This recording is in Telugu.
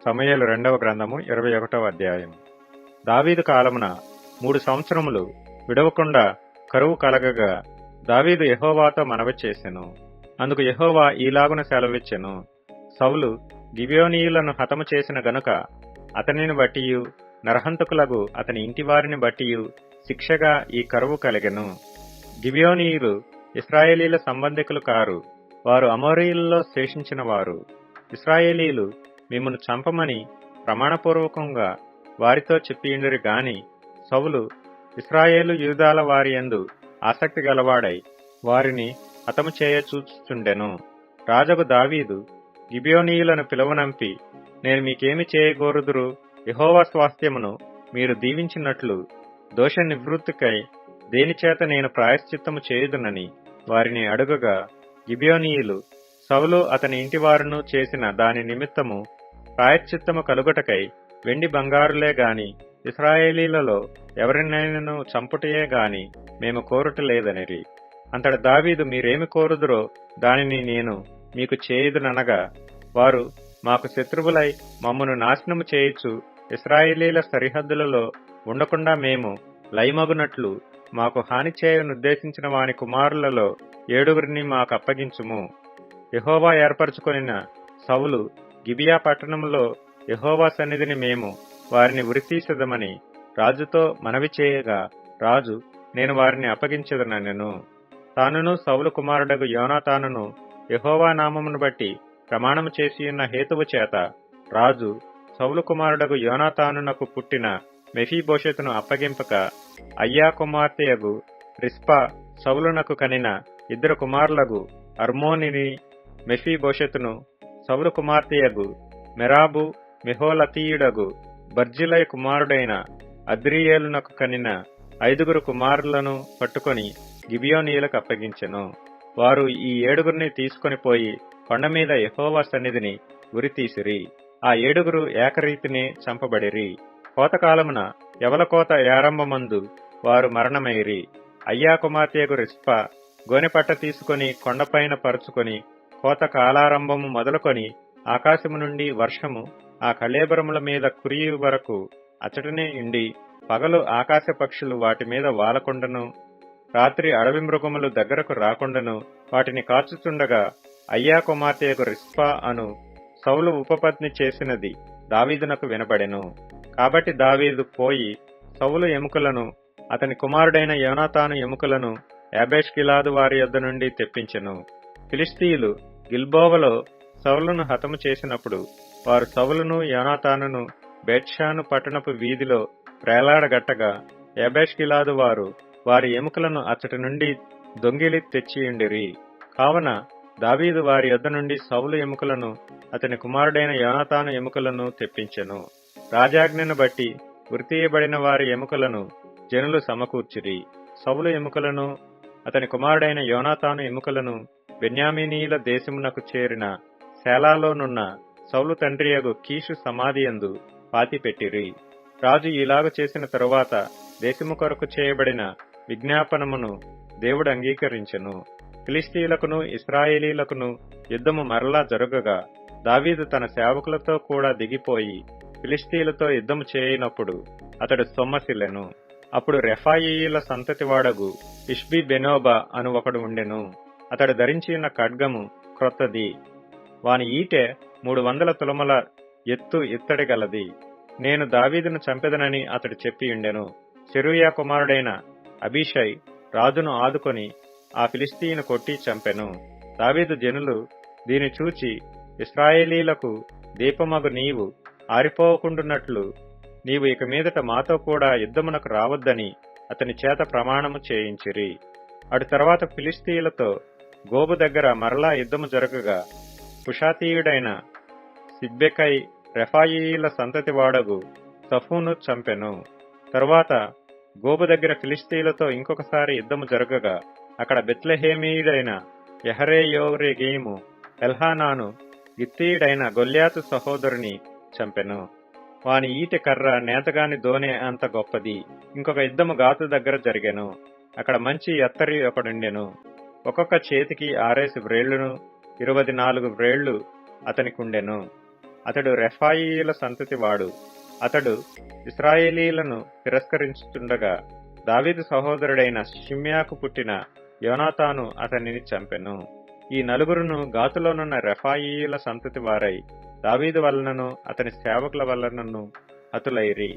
సమూయేలు రెండవ గ్రంథము 21వ అధ్యాయం. దావీదు కాలమున 3 సంవత్సరములు విడవకుండా కరువు కలగగా దావీదు యెహోవాతో మనవి చేసెను. అందుకు యెహోవా ఈలాగున సెలవిచ్చెను, సౌలు గిబియోనీయులను హతము చేసిన గనుక అతనిని బట్టియు నరహంతకులగు అతని ఇంటివారిని బట్టియు శిక్షగా ఈ కరువు కలిగెను. గిబియోనీయులు ఇశ్రాయేలీల సంబంధికులు కారు, వారు అమోరీయులలో శేషించిన వారు. ఇశ్రాయేలీలు మిమ్మును చంపమని ప్రమాణపూర్వకంగా వారితో చెప్పియుండిరి గాని సౌలు ఇశ్రాయేలు యూదాల వారి యందు ఆసక్తి గలవాడై వారిని హతము చేయచూచుచుండెను. రాజగు దావీదు గిబియోనీయులను పిలువనంపి, నేను మీకేమి చేయగోరుదురు? యెహోవా స్వాస్థ్యమును మీరు దీవించినట్లు దోష నివృత్తికై దేనిచేత నేను ప్రాయశ్చిత్తము చేయుదునని వారిని అడుగగా, గిబియోనీయులు సౌలు అతని ఇంటివారును చేసిన దాని నిమిత్తము ప్రాయశ్చిత్తము కలుగుటకై వెండి బంగారులే గాని ఇశ్రాయేలీలలో ఎవరినైనను చంపుటయే గాని మేము కోరుటలేదనిరి. అంతట దావీదు, మీరేమి కోరుదురో దానిని నేను మీకు చేయుదుననగా, వారు మాకు శత్రువులై మమ్మను నాశనము చేయుచు ఇశ్రాయేలీల సరిహద్దులలో ఉండకుండా మేము లయమగునట్లు మాకు హాని చేయనుద్దేశించిన వాని కుమారులలో 7 మాకు అప్పగించుము. యెహోవా ఏర్పరచుకొనిన సౌలు గిబియా పట్టణంలో యెహోవా సన్నిధిని మేము వారిని ఉరితీసెదమని రాజుతో మనవి చేయగా, రాజు, నేను వారిని అప్పగించెదనెను. తానును సౌలు కుమారుడగు యోనాతానును యెహోవా నామమును బట్టి ప్రమాణము చేసియున్న హేతువు చేత రాజు సౌలు కుమారుడగు యోనాతానునకు పుట్టిన మెఫీబోషెతును అప్పగింపక, అయ్యా కుమార్తెయగు రిస్పా సౌలునకు కనిన 2 కుమారులగు అర్మోనిని మెఫీబోషెతును, సౌలు కుమార్తెయగు మెరాబు మెహోలతీయుడగు బర్జిలై కుమారుడైన అద్రియేలునకు కనిన 5 కుమారులను పట్టుకొని గిబియోనీయులకు అప్పగించెను. వారు ఈ 7 తీసుకొని పోయి కొండమీద యెహోవా సన్నిధిని ఉరితీసిరి. ఆ 7 ఏకరీతినే చంపబడిరి. కోతకాలమున యవల కోత ఆరంభమందు వారు మరణమైరి. అయ్యా కుమార్తెయగు రిస్పా గోనెపట్ట తీసుకొని కొండపైన పరుచుకొని కోత కాలారంభము మొదలుకొని ఆకాశము నుండి వర్షము ఆ కళేబరముల మీద కురియు వరకు అచటనే ఉండి, పగలు ఆకాశ పక్షులు వాటి మీద వాలకుండను, రాత్రి అడవి మృగములు దగ్గరకు రాకుండను వాటిని కాచుచుండగా, అయ్యా కుమార్తెయగు రిస్పా అను సౌలు ఉపపత్ని చేసినది దావీదునకు వినబడెను. కాబట్టి దావీదు పోయి సౌలు ఎముకలను అతని కుమారుడైన యోనాతాను ఎముకలను యాబేష్గిలాదు వారి యొద్ద నుండి తెప్పించెను. ఫిలిష్తీయులు గిల్బోవలో సౌలును హతము చేసినప్పుడు వారు సౌలును యోనాతానును బేత్షాను పట్టణపు వీధిలో ప్రేలాడగట్టగా, యాబేష్గిలాదు వారు వారి ఎముకలను అచ్చటి నుండి దొంగిలి తెచ్చియుండిరి. కావున దావీదు వారి యొద్ద నుండి సౌలు ఎముకలను అతని కుమారుడైన యోనాతాను ఎముకలను తెప్పించెను. రాజాజ్ఞను బట్టి ఉరితీయబడిన వారి ఎముకలను జనులు సమకూర్చిరి. సౌలు ఎముకలను అతని కుమారుడైన యోనాతాను ఎముకలను బెన్యామీనీయుల దేశమునకు చేరిన సేలాలోనున్న సౌలు తండ్రియగు కీషు సమాధియందు పాతిపెట్టిరి. రాజు ఇలాగు చేసిన తరువాత దేశము కొరకు చేయబడిన విజ్ఞాపనమును దేవుడు అంగీకరించెను. ఫిలిష్తీయులకును ఇశ్రాయేలీలకును యుద్ధము మరలా జరుగగా దావీదు తన సేవకులతో కూడా దిగిపోయి ఫిలిష్తీయులతో యుద్ధము చేయనప్పుడు అతడు సొమ్మసిల్లెను. అప్పుడు రెఫాయీయుల సంతతివాడగు ఇష్బి బెనోబా అను ఒకడు ఉండెను. అతడు ధరించిన ఖడ్గము క్రొత్తది, వాని ఈటె 300 తులముల ఎత్తు ఇత్తడి గలది. నేను దావీదును చంపెదనని అతడు చెప్పియుండెను. సెరూయా కుమారుడైన అబీషై రాజును ఆదుకొని ఆ ఫిలిష్తీయును కొట్టి చంపెను. దావీదు జనులు దీని చూచి, ఇశ్రాయేలీలకు దీపమగు నీవు ఆరిపోకుండునట్లు నీవు ఇక మీదట మాతో కూడా యుద్ధమునకు రావద్దని అతని చేత ప్రమాణము చేయించిరి. అటు తర్వాత ఫిలిష్తీయులతో గోబు దగ్గర మరలా యుద్ధము జరగగా హుషాతీయుడైన సిబ్బెకై రెఫాయీయుల సంతతి వాడగు సఫును చంపెను. తరువాత గోబు దగ్గర ఫిలిష్తీయులతో ఇంకొకసారి యుద్ధము జరగగా అక్కడ బెత్లెహేమీయుడైన యెహరేయోరెగీము ఎల్హానాను గిత్తీయుడైన గొల్యాతు సహోదరుని చంపెను. వాని ఈటె కర్ర నేతగాని దోనె అంత గొప్పది. ఇంకొక యుద్ధము గాతు దగ్గర జరిగెను. అక్కడ మంచి ఎత్తరి ఒకడుండెను. ఒక్కొక్క చేతికి 6 వ్రేళ్లును 24 వ్రేళ్లు అతనికుండెను. అతడు రెఫాయీయుల సంతతి వాడు. అతడు ఇశ్రాయేలీయులను తిరస్కరించుచుండగా దావీదు సహోదరుడైన షిమ్యాకు పుట్టిన యోనాతాను అతనిని చంపెను. ఈ నలుగురును గాతులోనున్న రెఫాయీయుల సంతతి వారై దావీదు వలనను అతని సేవకుల వలనను హతులైరి.